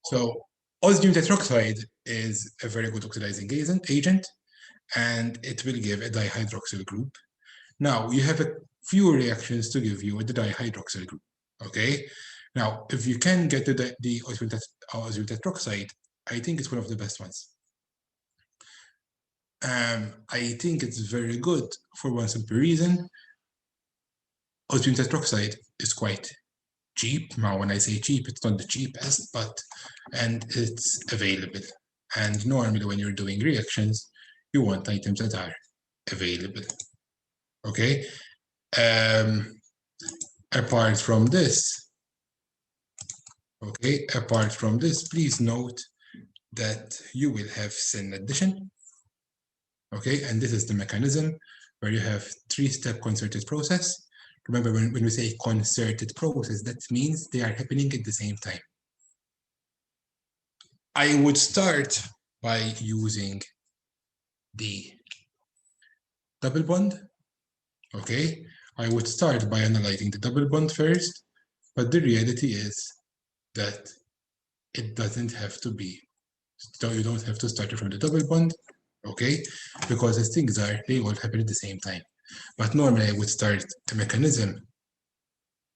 So osmium tetroxide is a very good oxidizing agent, and it will give a dihydroxyl group. Now, you have a few reactions to give you a dihydroxyl group, okay? Now, if you can get the osmium tetroxide, I think it's one of the best ones. I think it's very good for one simple reason. Osmium tetroxide is quite cheap. Now, when I say cheap, it's not the cheapest, and it's available. And normally when you're doing reactions, you want items that are available, okay? Apart from this, please note that you will have syn addition, okay? And this is the mechanism where you have three-step concerted process. Remember, when we say concerted process, that means they are happening at the same time. I would start by using the double bond, okay? I would start by analyzing the double bond first, but the reality is that it doesn't have to be. So you don't have to start it from the double bond, okay? Because as things are, they all happen at the same time. But normally I would start the mechanism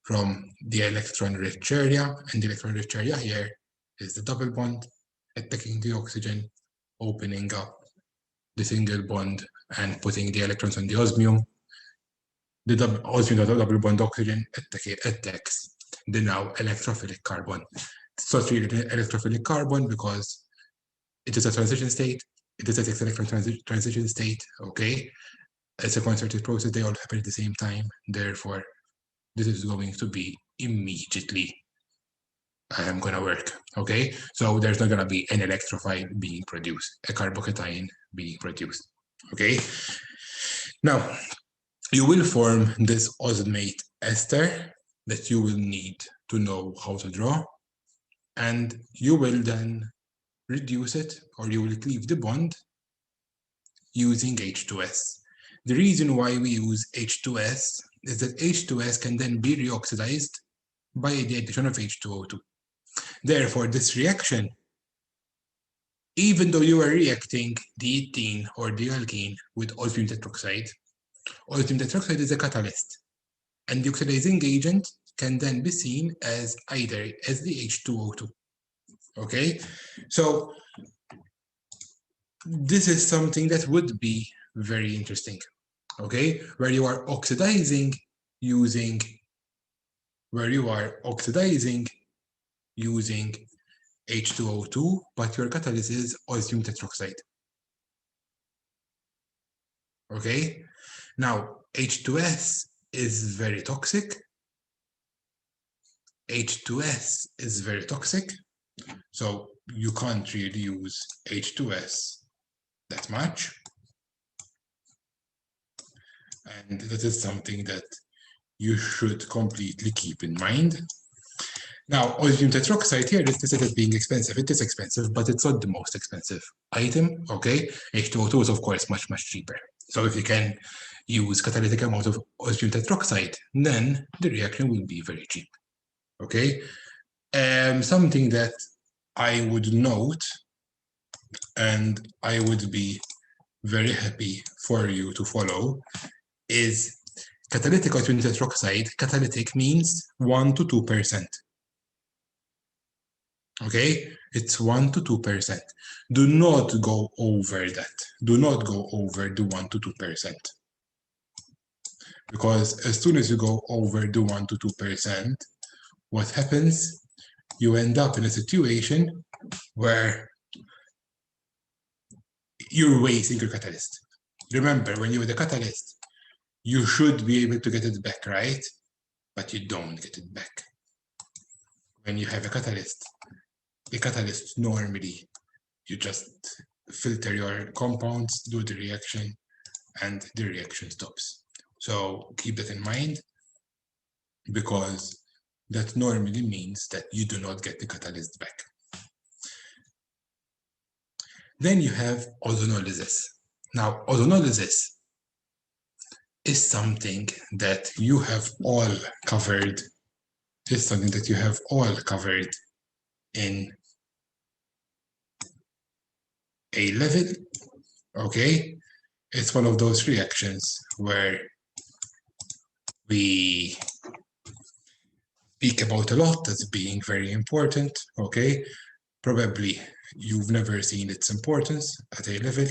from the electron-rich area, and the electron-rich area here is the double bond attacking the oxygen, opening up the single bond and putting the electrons on the osmium. The osmium double bond oxygen attacks the now electrophilic carbon. So it's really the electrophilic carbon because it is a transition state. It is a 6-electron transition state, okay? It's a concerted process. They all happen at the same time. Therefore, this is going to be immediately gonna work, okay? So there's not gonna be an electrophile being produced, a carbocation being produced, okay? Now, you will form this osmate ester that you will need to know how to draw, and you will then reduce it, or you will cleave the bond using H2S. The reason why we use H2S is that H2S can then be reoxidized by the addition of H2O2. Therefore, this reaction, even though you are reacting the ethene or the alkene with osmium tetroxide is a catalyst, and the oxidizing agent can then be seen as either as the H2O2, okay? So this is something that would be very interesting, okay? Where you are oxidizing using H2O2, but your catalyst is osmium tetroxide. Okay? Now, H2S is very toxic. H2S is very toxic, so you can't really use H2S that much. And that is something that you should completely keep in mind. Now, osmium tetroxide here is listed as being expensive. It is expensive, but it's not the most expensive item, okay? H2O2 is, of course, much, much cheaper. So if you can use catalytic amount of osmium tetroxide, then the reaction will be very cheap, okay? Something that I would note, and I would be very happy for you to follow, is catalytic osmium tetroxide. Catalytic means 1 to 2%. Okay, it's 1 to 2%. Do not go over that. Do not go over the 1 to 2%. Because as soon as you go over the 1 to 2%, what happens? You end up in a situation where you're wasting your catalyst. Remember, when you're the catalyst, you should be able to get it back, right? But you don't get it back. When you have a catalyst, the catalyst normally, you just filter your compounds, do the reaction, and the reaction stops. So keep that in mind, because that normally means that you do not get the catalyst back. Then you have ozonolysis. Now, ozonolysis is something that you have all covered. It's something that you have all covered in A level, okay? It's one of those reactions where we speak about a lot as being very important, okay? Probably you've never seen its importance at A level,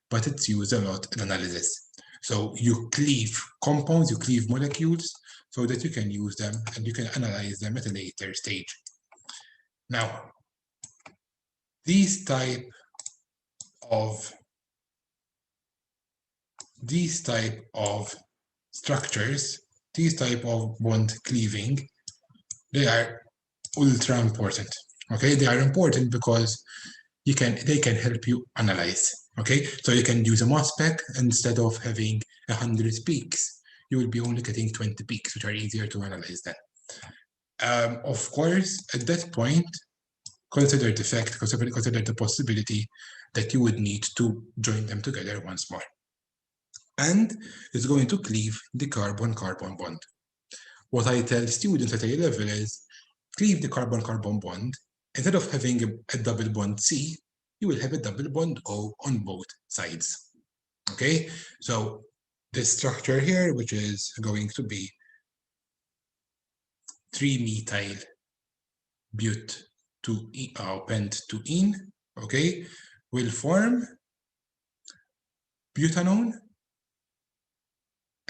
but it's used a lot in analysis. So you cleave compounds, you cleave molecules, so that you can use them and you can analyze them at a later stage. Now, these type of structures, these type of bond cleaving, they are ultra important. Okay, they are important because they can help you analyze. Okay, so you can use a mass spec instead of having 100 peaks. You will be only getting 20 peaks, which are easier to analyze then. Of course, at that point, consider the fact, consider the possibility that you would need to join them together once more. And it's going to cleave the carbon-carbon bond. What I tell students at A level is, cleave the carbon-carbon bond. Instead of having a double bond C, you will have a double bond O on both sides. Okay, so this structure here, which is going to be 3-methyl but to pent to ene, okay, will form butanone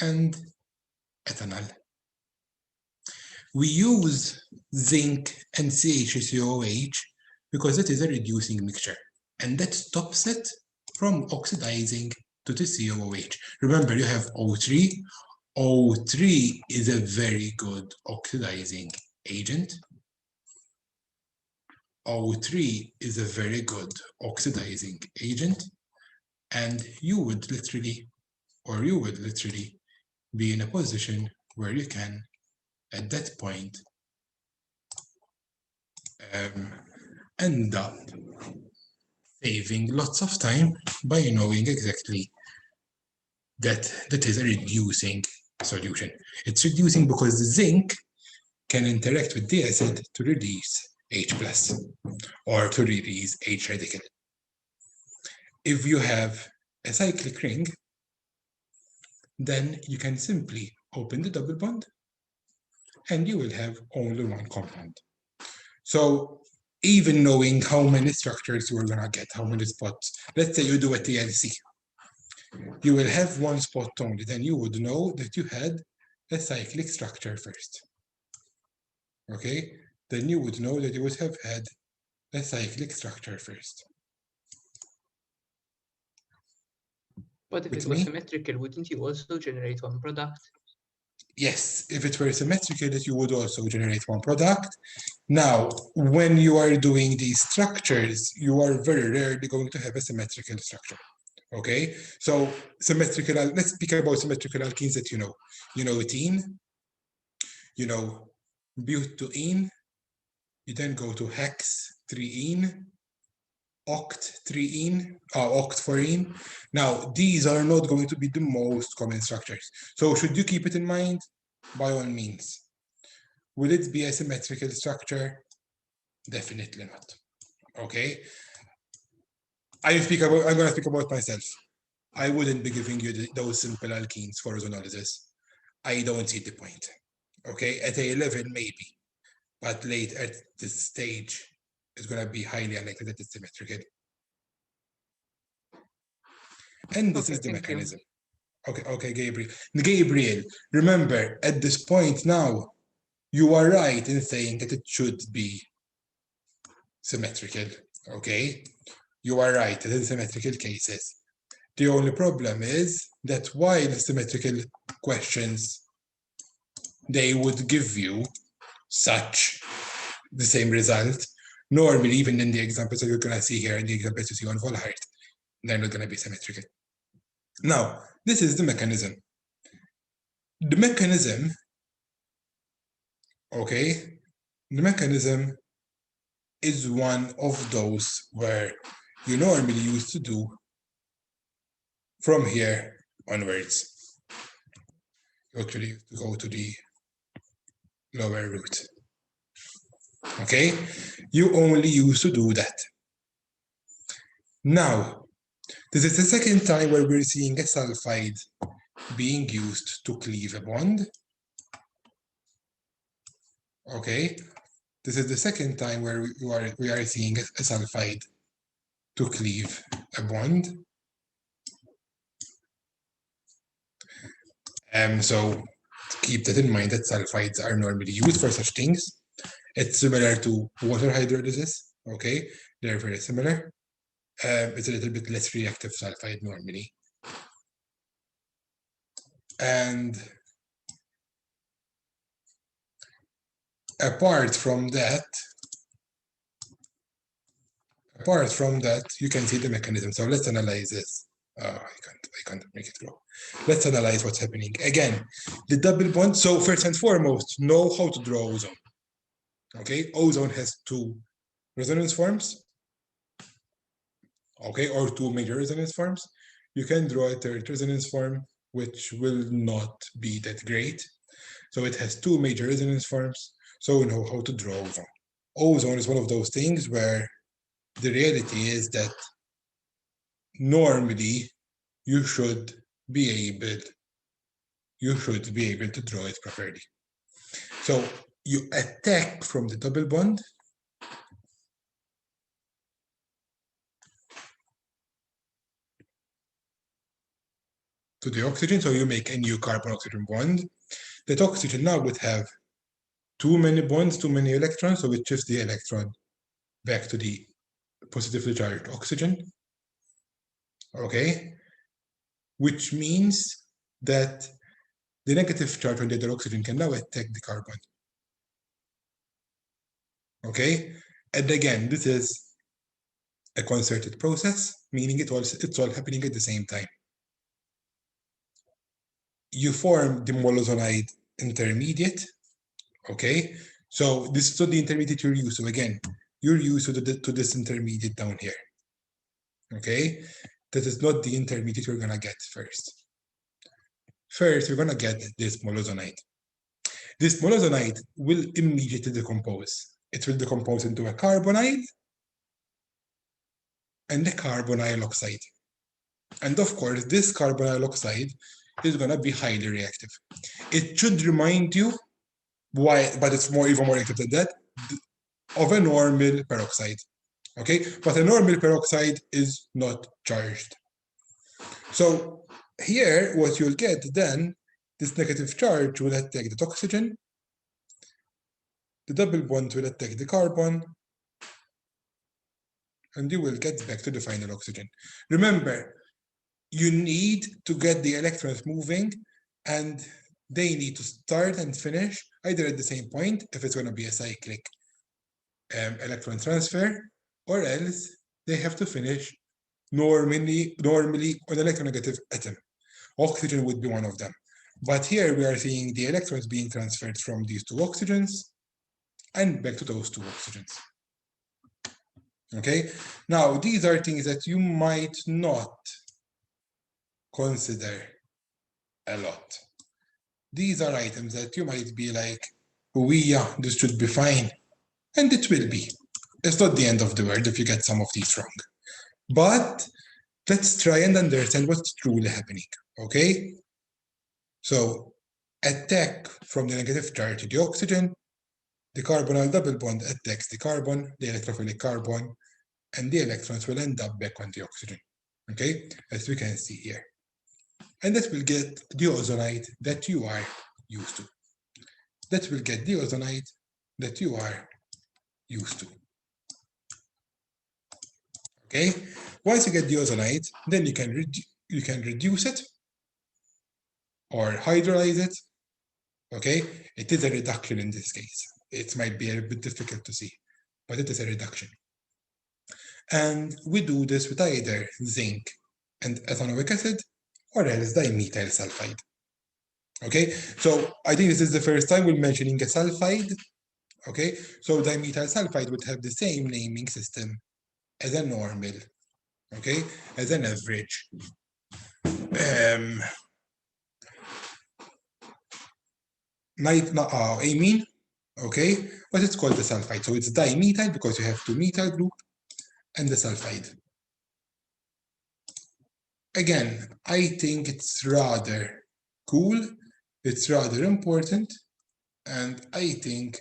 and ethanol. We use zinc and CHCOH because it is a reducing mixture, and that stops it from oxidizing to the COOH. Remember, you have O3. O3 is a very good oxidizing agent. O3 is a very good oxidizing agent, and you would literally be in a position where you can, at that point, end up saving lots of time by knowing exactly that is a reducing solution. It's reducing because the zinc can interact with the acid to release H+, or to release H radical. If you have a cyclic ring, then you can simply open the double bond and you will have only one compound. So even knowing how many structures you are going to get, how many spots, let's say you do a TLC, you will have one spot only, then you would know that you had a cyclic structure first. Okay, then you would know that you would have had a cyclic structure first. But if it was symmetrical, wouldn't you also generate one product? Yes, if it were symmetrical, you would also generate one product. Now, when you are doing these structures, you are very rarely going to have a symmetrical structure. Okay, so symmetrical, let's speak about symmetrical alkenes that you know. You know ethene, you know butene, you then go to hex 3-ene, oct 3-ene, oct 4-ene. Now, these are not going to be the most common structures. So should you keep it in mind? By all means. Will it be a symmetrical structure? Definitely not. Okay. I'm going to speak about myself. I wouldn't be giving you those simple alkenes for ozonolysis. I don't see the point. Okay, at A11 maybe, but late at this stage, it's going to be highly unlikely that it's symmetrical. And this is the mechanism. Okay, Gabriel, remember, at this point now, you are right in saying that it should be symmetrical, okay? You are right, in symmetrical cases. The only problem is that while symmetrical questions, they would give you the same result, normally even in the examples that you're going to see here, in the examples you see on Volhard, they're not going to be symmetrical. Now, this is the mechanism. The mechanism, okay, the mechanism is one of those where you normally used to do from here onwards. You actually have to go to the lower root. Okay, you only used to do that. Now, this is the second time where we're seeing a sulfide being used to cleave a bond. Okay, this is the second time where we are seeing a sulfide to cleave a bond. So keep that in mind that sulfides are normally used for such things. It's similar to water hydrolysis. Okay, they're very similar. It's a little bit less reactive sulfide normally. And apart from that, you can see the mechanism. So let's analyze this. Oh, I can't make it grow. Let's analyze what's happening. Again, the double bond. So first and foremost, know how to draw ozone. Okay, ozone has two resonance forms. Okay, or two major resonance forms. You can draw a third resonance form, which will not be that great. So it has two major resonance forms, so we know how to draw ozone. Ozone is one of those things where the reality is that normally you should be able to draw it properly. So you attack from the double bond to the oxygen, so you make a new carbon-oxygen bond. That oxygen now would have too many bonds, too many electrons, so it shifts the electron back to the positively charged oxygen. Okay, which means that the negative charge on the other oxygen can now attack the carbon. Okay, and again, this is a concerted process, meaning it's all happening at the same time. You form the molozonide intermediate. Okay, so this is the intermediate you're used to. Again, you're used to this intermediate down here. Okay, that is not the intermediate you're gonna get first. First, you're gonna get this molozonide. This molozonide will immediately decompose. It will decompose into a carbonide and a carbonyl oxide. And of course, this carbonyl oxide is gonna be highly reactive. It should remind you why, but it's even more reactive than that, of a normal peroxide. Okay, but a normal peroxide is not charged. So here, what you'll get then, this negative charge will attack the oxygen, the double bond will attack the carbon, and you will get back to the final oxygen. Remember, you need to get the electrons moving, and they need to start and finish either at the same point, if it's going to be a cyclic electron transfer, or else they have to finish normally on electronegative atom. Oxygen would be one of them. But here we are seeing the electrons being transferred from these two oxygens and back to those two oxygens. Okay, now these are things that you might not consider a lot. These are items that you might be like, oh yeah, this should be fine. And it will be. It's not the end of the world if you get some of these wrong. But let's try and understand what's truly happening, okay? So attack from the negative charge to the oxygen, the carbonyl double bond attacks the carbon, the electrophilic carbon, and the electrons will end up back on the oxygen, okay? As we can see here. And that will get the ozonide that you are used to. That will get the ozonide that you are used to. Okay, once you get the ozonide, then you can reduce it or hydrolyze it. Okay, it is a reduction in this case. It might be a bit difficult to see, but it is a reduction. And we do this with either zinc and ethanoic acid or else dimethyl sulfide. Okay, so I think this is the first time we're mentioning a sulfide. Okay, so dimethyl sulfide would have the same naming system as a normal, okay, as an average. Amine, okay, but it's called the sulfide. So it's dimethyl because you have two methyl group and the sulfide. again, I think it's rather cool, it's rather important, and I think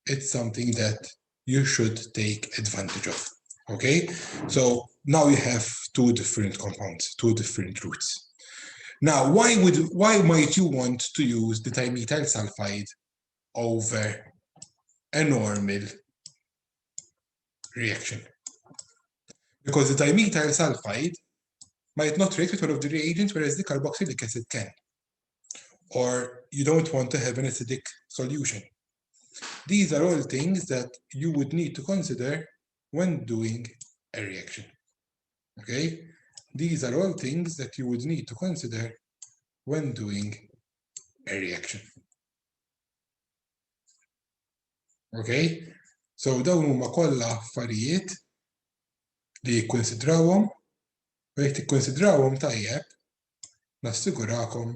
it's something that you should take advantage of, okay? So now you have two different compounds, two different routes. Now, why might you want to use the dimethyl sulfide over a normal reaction? Because the dimethyl sulfide might not react with one of the reagents, whereas the carboxylic acid can. Or you don't want to have an acidic solution. These are all things that you would need to consider when doing a reaction. Okay? These are all things that you would need to consider when doing a reaction. Okay? So dawn huma kollha affarijiet li jikkonsidrawhom u jekk tikkonsidrawhom tajjeb nassigurakom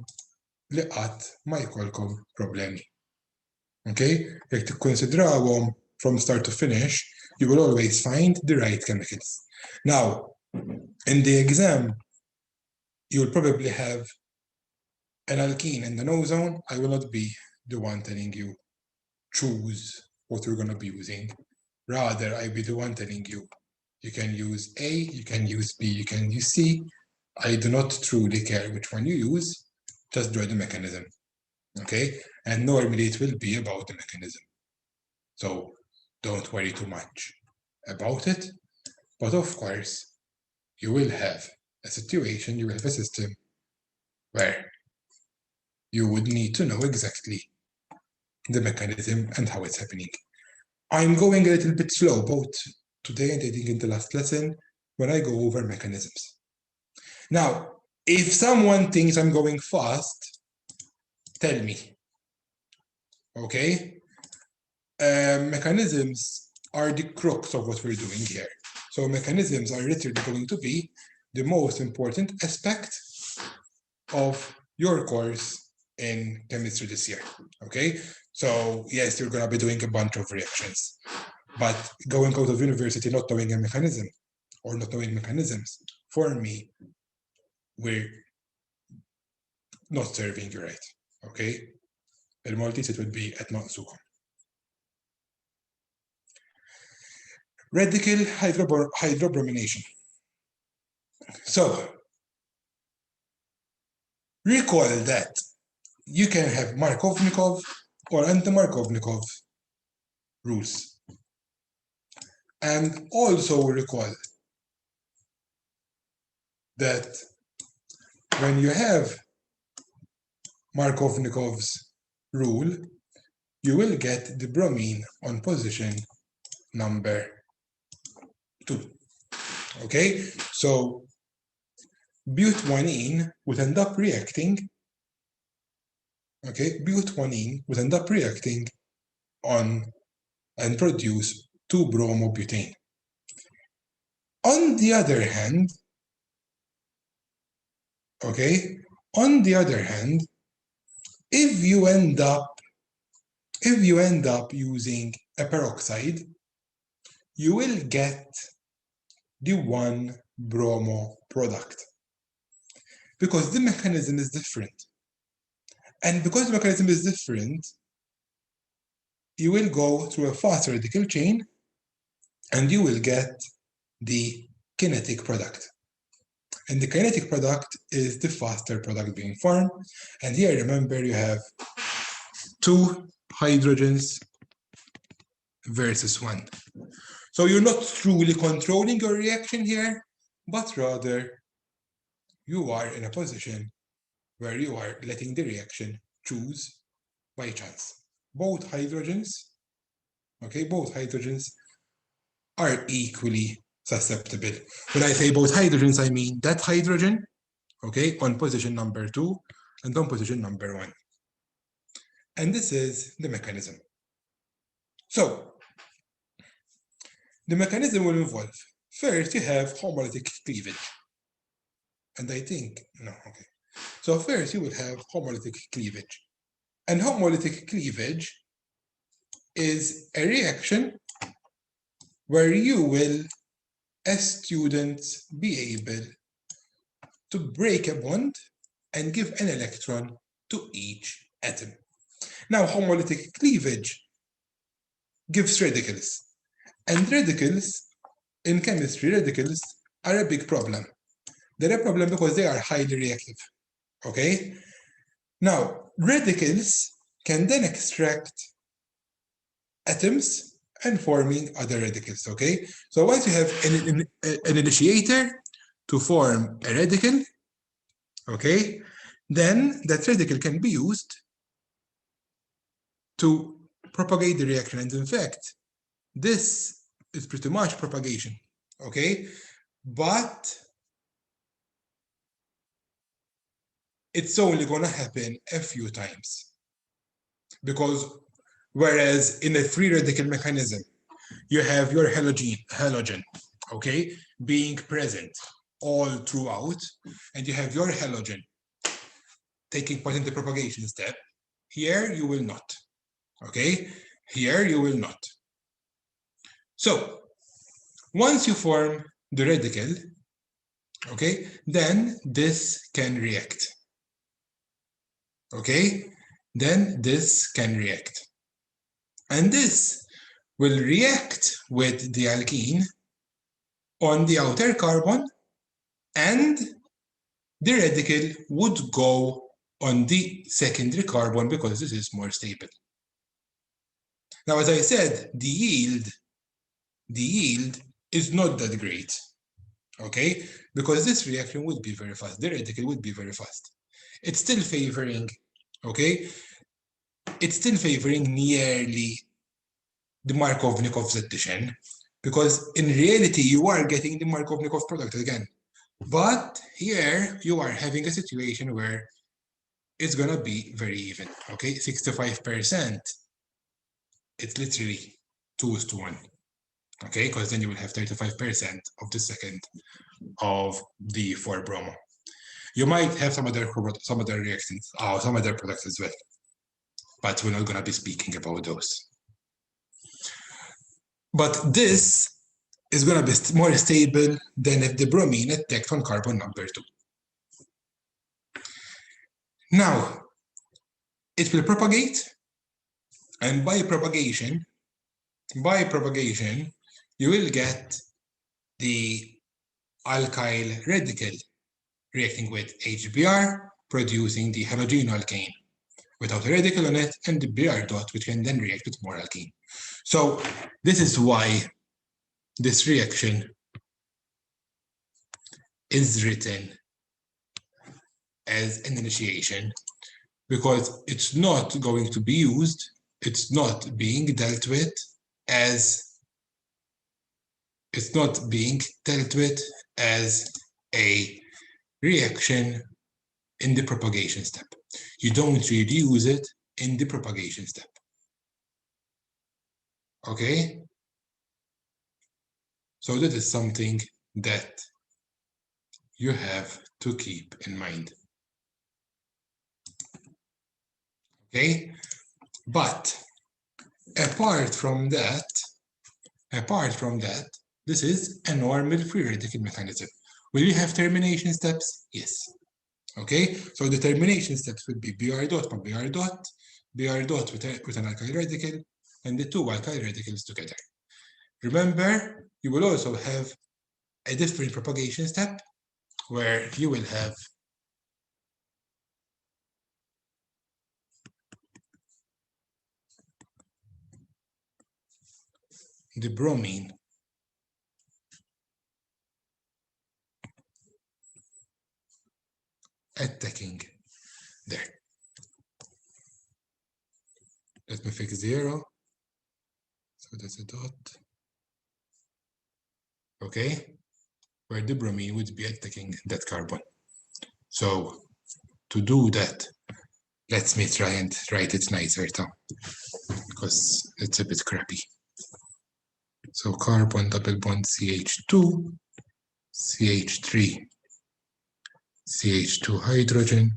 li qatt ma jkollkom problemi. Okay? Jekk tikkonsidrawhom from start to finish, you will always find the right chemicals. Now, in the exam, you'll probably have an alkene in the no zone. I will not be the one telling you choose what you're going to be using. Rather, I'll be the one telling you, you can use A, you can use B, you can use C. I do not truly care which one you use, just draw the mechanism, okay? And normally it will be about the mechanism. So don't worry too much about it. But of course, you will have a situation, you will have a system where you would need to know exactly the mechanism and how it's happening. I'm going a little bit slow both today and I think in the last lesson when I go over mechanisms. Now, if someone thinks I'm going fast, tell me. Okay? Mechanisms are the crux of what we're doing here. So mechanisms are literally going to be the most important aspect of your course in chemistry this year. Okay? So yes, you're going to be doing a bunch of reactions. But going out of university not knowing a mechanism or not knowing mechanisms, for me, we're not serving you right. Okay? Il-Maltese it would be at maqsukom. Radical hydrobromination. So, recall that you can have Markovnikov or anti-Markovnikov rules. And also recall that when you have Markovnikov's rule, you will get the bromine on position number 2. Okay, so butanine would end up reacting. Okay, butanine would end up reacting on and produce 2-bromobutane. On the other hand, okay, on the other hand, if you end up using a peroxide, you will get the 1-bromo product because the mechanism is different. And because the mechanism is different, you will go through a fast radical chain and you will get the kinetic product. And the kinetic product is the faster product being formed. And here, remember, you have 2 hydrogens versus 1. So you're not truly controlling your reaction here, but rather you are in a position where you are letting the reaction choose by chance. Both hydrogens, okay, both hydrogens are equally susceptible. When I say both hydrogens, I mean that hydrogen, okay, on position number 2 and on position number 1. And this is the mechanism. So, the mechanism will involve, first you have homolytic cleavage. And I think, no, okay. So first you will have homolytic cleavage. And homolytic cleavage is a reaction where you will, as students, be able to break a bond and give an electron to each atom. Now, homolytic cleavage gives radicals. And radicals, in chemistry, radicals are a big problem. They're a problem because they are highly reactive, okay? Now, radicals can then extract atoms and forming other radicals, okay? So once you have an initiator to form a radical, okay, then that radical can be used to propagate the reaction. And in fact, this is pretty much propagation, okay? But it's only gonna happen a few times. Because whereas in a three radical mechanism, you have your halogen, okay, being present all throughout, and you have your halogen taking part in the propagation step. Here you will not, okay? Here you will not. So once you form the radical, okay, then this can react, okay? Then this can react. And this will react with the alkene on the outer carbon, and the radical would go on the secondary carbon because this is more stable. Now, as I said, the yield is not that great, okay? Because this reaction would be very fast. The radical would be very fast. It's still favoring, okay? It's still favoring nearly the Markovnikov's addition, because in reality, you are getting the Markovnikov product again. But here, you are having a situation where it's gonna be very even, okay? 65%, it's literally 2:1, okay? Because then you will have 35% of the second of the 4-bromo. You might have some other reactions, or some other products as well, but we're not gonna be speaking about those. But this is going to be more stable than if the bromine attacked on carbon number 2. Now, it will propagate, and by propagation, you will get the alkyl radical reacting with HBr, producing the halogenoalkane without a radical on it, and the Br dot, which can then react with more alkene. So this is why this reaction is written as an initiation, because it's not going to be used, it's not being dealt with as a reaction in the propagation step. You don't really use it in the propagation step. Okay? So that is something that you have to keep in mind. Okay? But apart from that, this is a normal free radical mechanism. Will you have termination steps? Yes. Okay, so the termination steps would be Br dot by Br dot, Br dot with an alkyl radical, and the two alkyl radicals together. Remember, you will also have a different propagation step where you will have the bromine attacking there. Let me fix 0. So that's a dot. Okay, where the bromine would be attacking that carbon. So to do that, let me try and write it nicer now, because it's a bit crappy. So carbon double bond CH2, CH3, CH2 hydrogen,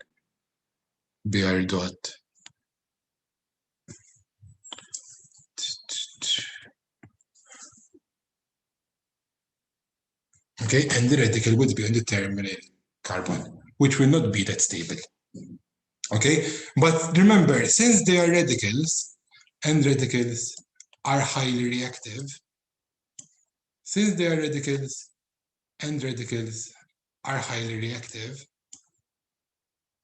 Br dot. Okay, and the radical would be on the terminal carbon, which will not be that stable. Okay, but remember, since they are radicals, and radicals are highly reactive, since they are radicals and radicals are highly reactive,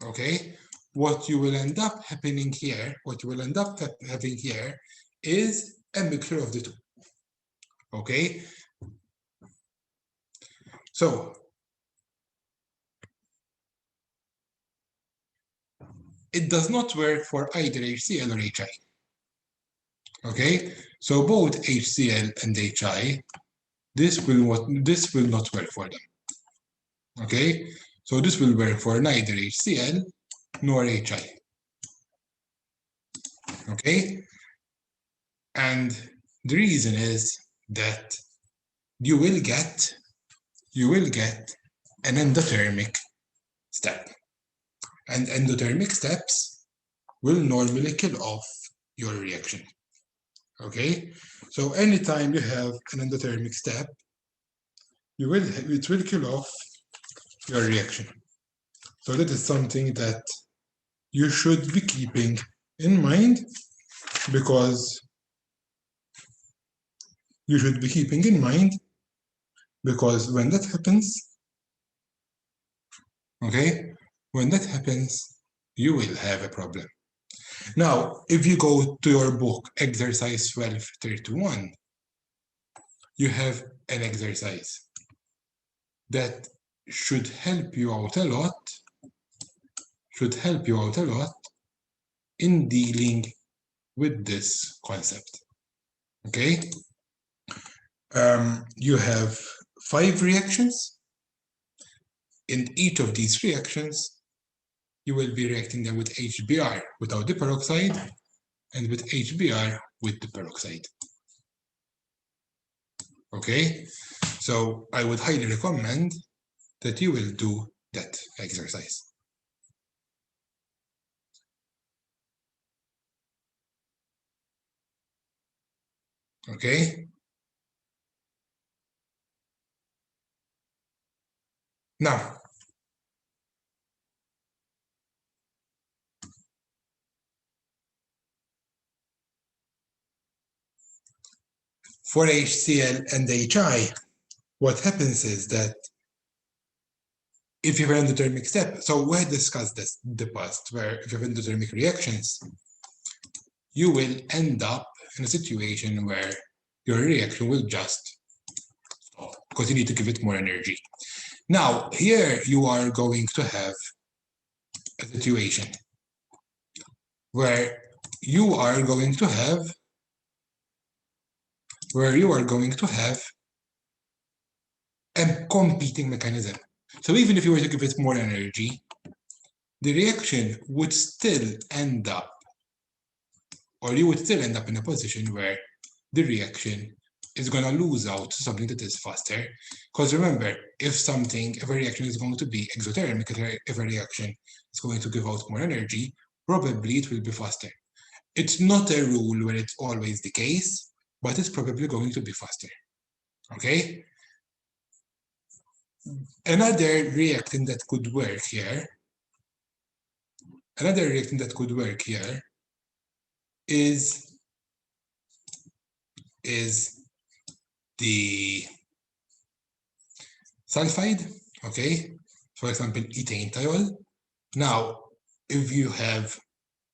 okay, what you will end up happening here, what you will end up having here is a mixture of the two. Okay, so it does not work for either HCl or HI. Okay, so both HCl and HI, this will not work for them. Okay, so this will work for neither HCl nor HI. Okay, and the reason is that you will get an endothermic step, and endothermic steps will normally kill off your reaction. Okay, so anytime you have an endothermic step, it will kill off your reaction. So that is something that you should be keeping in mind, because when that happens, okay, when that happens, you will have a problem. Now, if you go to your book, exercise 1231, you have an exercise that should help you out a lot, in dealing with this concept. Okay? You have 5 reactions. In each of these reactions, you will be reacting them with HBr without the peroxide and with HBr with the peroxide. Okay? So I would highly recommend that you will do that exercise. Okay? Now, for HCl and HI, what happens is that if you have an endothermic step, so we had discussed this in the past, where if you have endothermic reactions, you will end up in a situation where your reaction will just stop because you need to give it more energy. Now, here you are going to have a situation where you are going to have a competing mechanism. So even if you were to give it more energy, the reaction would still end up, or you would still end up in a position where the reaction is going to lose out to something that is faster. Because remember, if a reaction is going to be exothermic, if a reaction is going to give out more energy, probably it will be faster. It's not a rule where it's always the case, but it's probably going to be faster. Okay? Another reactant that could work here is the sulfide, okay? For example, ethanethiol. Now, if you have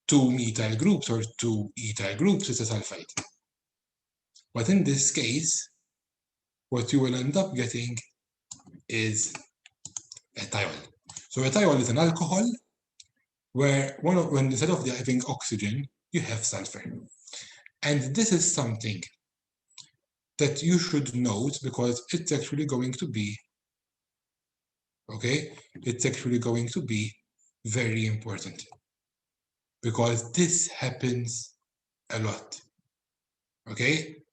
2 methyl groups or 2 ethyl groups, it's a sulfide. But in this case, what you will end up getting is a thiol. So a thiol is an alcohol where when instead of having oxygen, you have sulfur. And this is something that you should note because it's actually going to be, okay, it's actually going to be very important because this happens a lot, okay?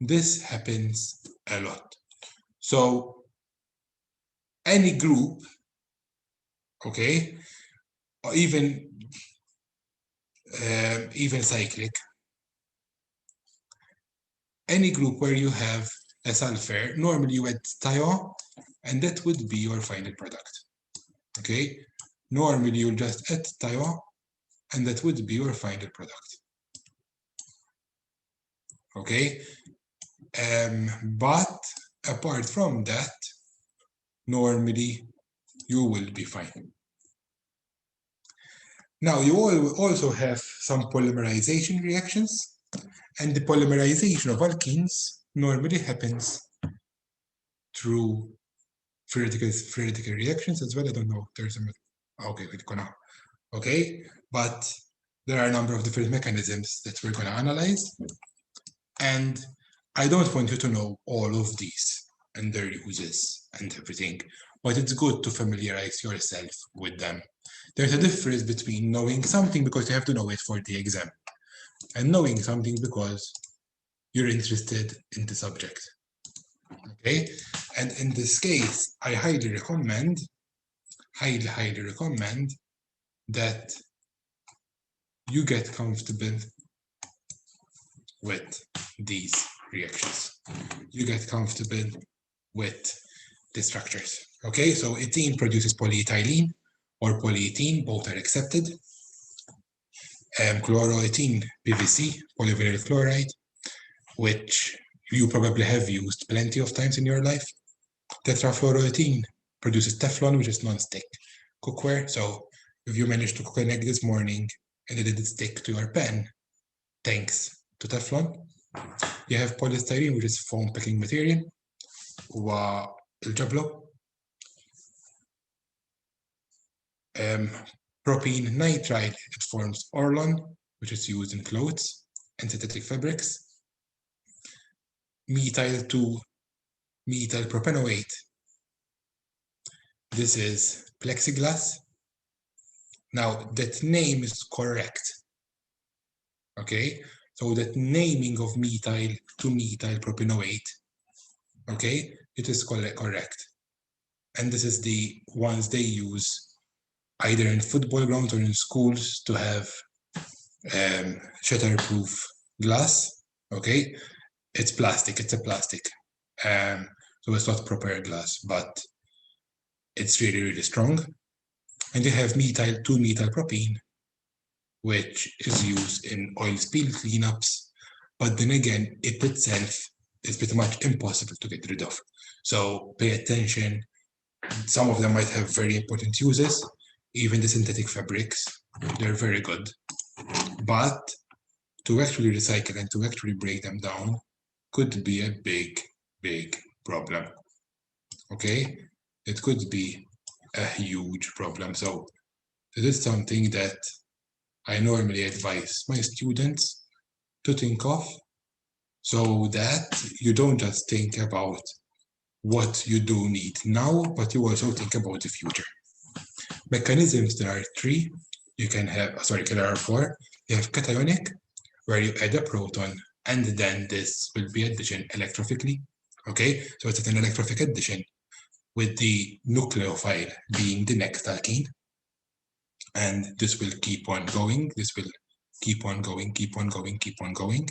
This happens a lot. So any group, okay, or even cyclic, any group where you have a sulfur, normally you add thiol, and that would be your final product. Okay, normally you'll just add thio, and that would be your final product. Okay, but apart from that, normally you will be fine. Now you will also have some polymerization reactions, and the polymerization of alkenes normally happens through theoretical reactions as well. I don't know if there's a, okay, we're gonna, okay, but there are a number of different mechanisms that we're gonna analyze, and I don't want you to know all of these and their uses and everything, but it's good to familiarize yourself with them. There's a difference between knowing something because you have to know it for the exam, and knowing something because you're interested in the subject. Okay, and in this case, I highly recommend that you get comfortable with these reactions. You get comfortable with the structures. Okay, so ethene produces polyethylene or polyethene, both are accepted. Chloroethene, PVC, polyvinyl chloride, which you probably have used plenty of times in your life. Tetrafluoroethene produces Teflon, which is non-stick cookware. So if you manage to cook an egg this morning and it didn't stick to your pan, thanks to Teflon. You have polystyrene, which is foam packing material. والجبلو propene nitride, it forms Orlon, which is used in clothes and synthetic fabrics. Methyl 2 methyl propanoate, this is plexiglass. Now that name is correct. Okay, so that naming of methyl to methyl propanoate, okay, it is correct. And this is the ones they use either in football grounds or in schools to have shatterproof glass. Okay, it's plastic, it's a plastic. So it's not proper glass, but it's really, really strong. And they have methyl 2-methyl propene, which is used in oil spill cleanups. But then again, it itself is pretty much impossible to get rid of. So pay attention. Some of them might have very important uses. Even the synthetic fabrics, they're very good. But to actually recycle and to actually break them down could be a big, big problem. Okay? It could be a huge problem. So this is something that I normally advise my students to think of so that you don't just think about what you do need now, but you also think about the future. Mechanisms, there are three. You can have, sorry, there are four. You have cationic, where you add a proton, and then this will be addition electrophically. Okay, so it's an electrophic addition with the nucleophile being the next alkene. And this will keep on going. This will keep on going, keep on going, keep on going.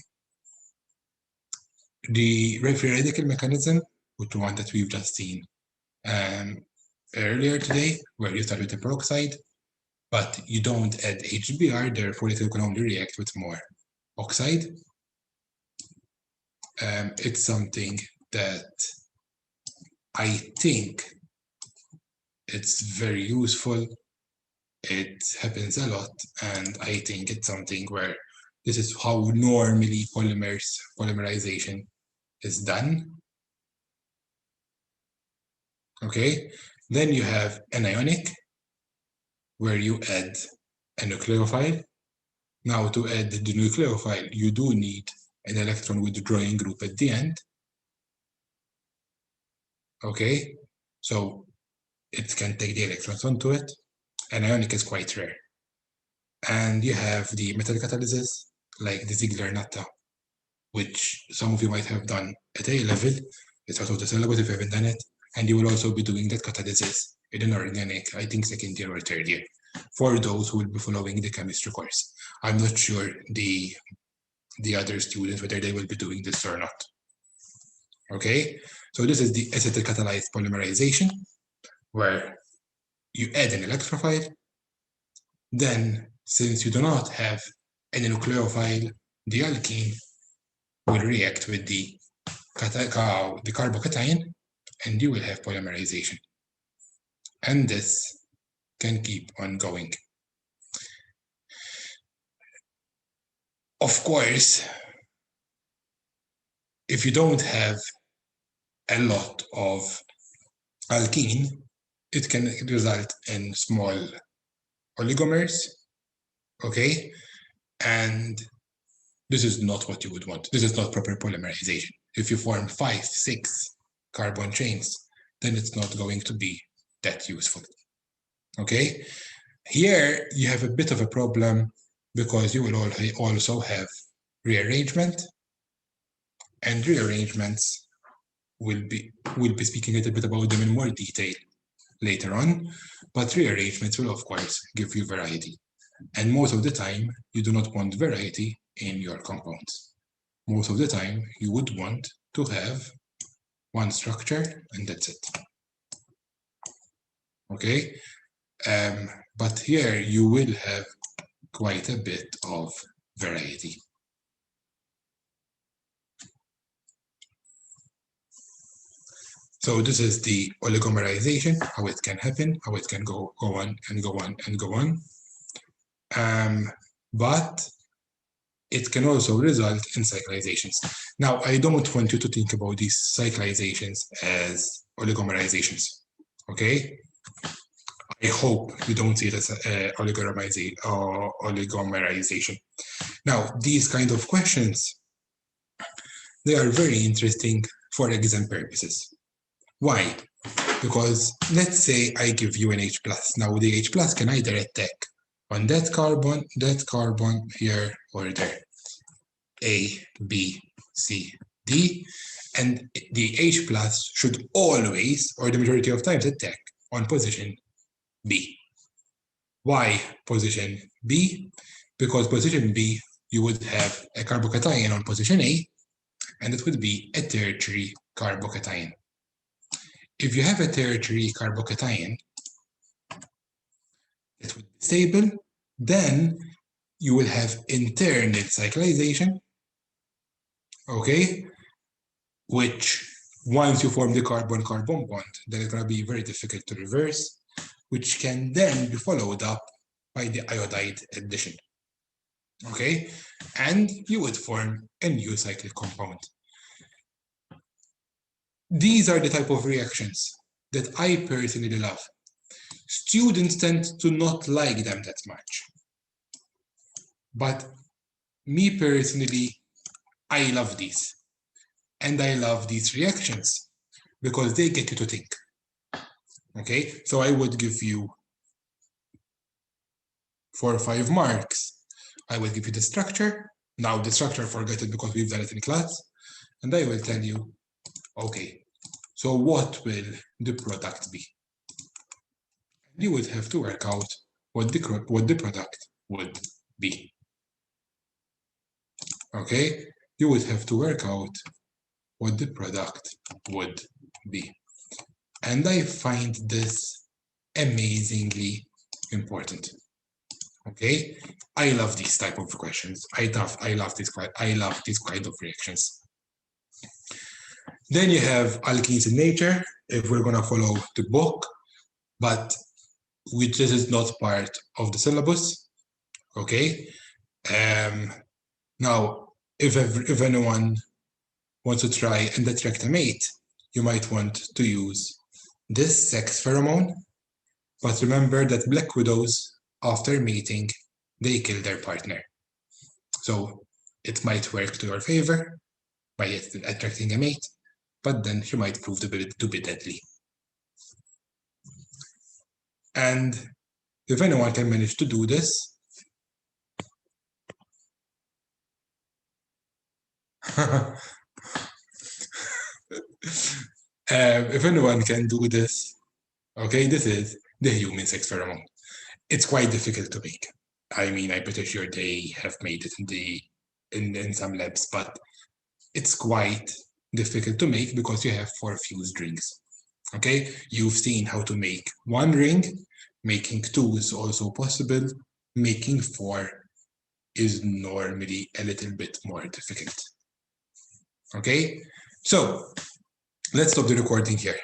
The free radical mechanism, which one that we've just seen earlier today, where you start with the peroxide, but you don't add HBr, therefore it can only react with more oxide. It's something that I think it's very useful. It happens a lot, and I think it's something where this is how normally polymerization is done. Okay, then you have anionic, where you add a nucleophile. Now to add the nucleophile, you do need an electron withdrawing group at the end. Okay, so it can take the electrons onto it. Anionic is quite rare. And you have the metal catalysis, like the Ziegler-Natta, which some of you might have done at A level. It's out of the syllabus if you haven't done it. And you will also be doing that catalysis in an organic, I think, second year or third year, for those who will be following the chemistry course. I'm not sure the other students, whether they will be doing this or not. Okay, so this is the acetyl catalyzed polymerization, where you add an electrophile. Then, since you do not have any nucleophile, the alkene will react with the carbocation, and you will have polymerization. And this can keep on going. Of course, if you don't have a lot of alkene, it can result in small oligomers, okay? And this is not what you would want. This is not proper polymerization. If you form 5, 6 carbon chains, then it's not going to be that useful, okay? Here, you have a bit of a problem because you will also have rearrangement, and rearrangements we'll be speaking a little bit about them in more detail later on, but rearrangements will of course give you variety. And most of the time, you do not want variety in your compounds. Most of the time, you would want to have one structure and that's it. Okay? But here you will have quite a bit of variety. So this is the oligomerization, how it can happen, how it can go on and go on and go on. But it can also result in cyclizations. Now, I don't want you to think about these cyclizations as oligomerizations, okay? I hope you don't see it as oligomerization. Now, these kind of questions, they are very interesting for exam purposes. Why? Because let's say I give you an H+. Now, the H+ can either attack on that carbon here or there. A, B, C, D, and the H+ should always, or the majority of times, attack on position B. Why position B? Because position B, you would have a carbocation on position A, and it would be a tertiary carbocation. If you have a tertiary carbocation, it would be stable, then you will have internal cyclization, okay? Which, once you form the carbon-carbon bond, then it's going to be very difficult to reverse, which can then be followed up by the iodide addition, okay? And you would form a new cyclic compound. These are the type of reactions that I personally love. Students tend to not like them that much. But me personally, I love these. And I love these reactions because they get you to think. Okay, so I would give you 4 or 5 marks. I will give you the structure. Now the structure, forget it because we've done it in class. And I will tell you, okay, so what will the product be? You would have to work out what the product would be. Okay, you would have to work out what the product would be. And I find this amazingly important. Okay, I love these type of questions. I love these kind of reactions. Then you have alkenes in nature, if we're gonna follow the book, but this is not part of the syllabus. Okay. Now, if anyone wants to try and attract a mate, you might want to use this sex pheromone. But remember that black widows, after mating, they kill their partner. So it might work to your favor by attracting a mate, but then she might prove to be deadly. And if anyone can manage to do this, if anyone can do this, okay, this is the human sex pheromone. It's quite difficult to make. I mean, I'm pretty sure they have made it in some labs, but it's quite difficult to make because you have 4 fused rings. Okay, you've seen how to make one ring, Making 2 is also possible. Making 4 is normally a little bit more difficult. Okay, so let's stop the recording here.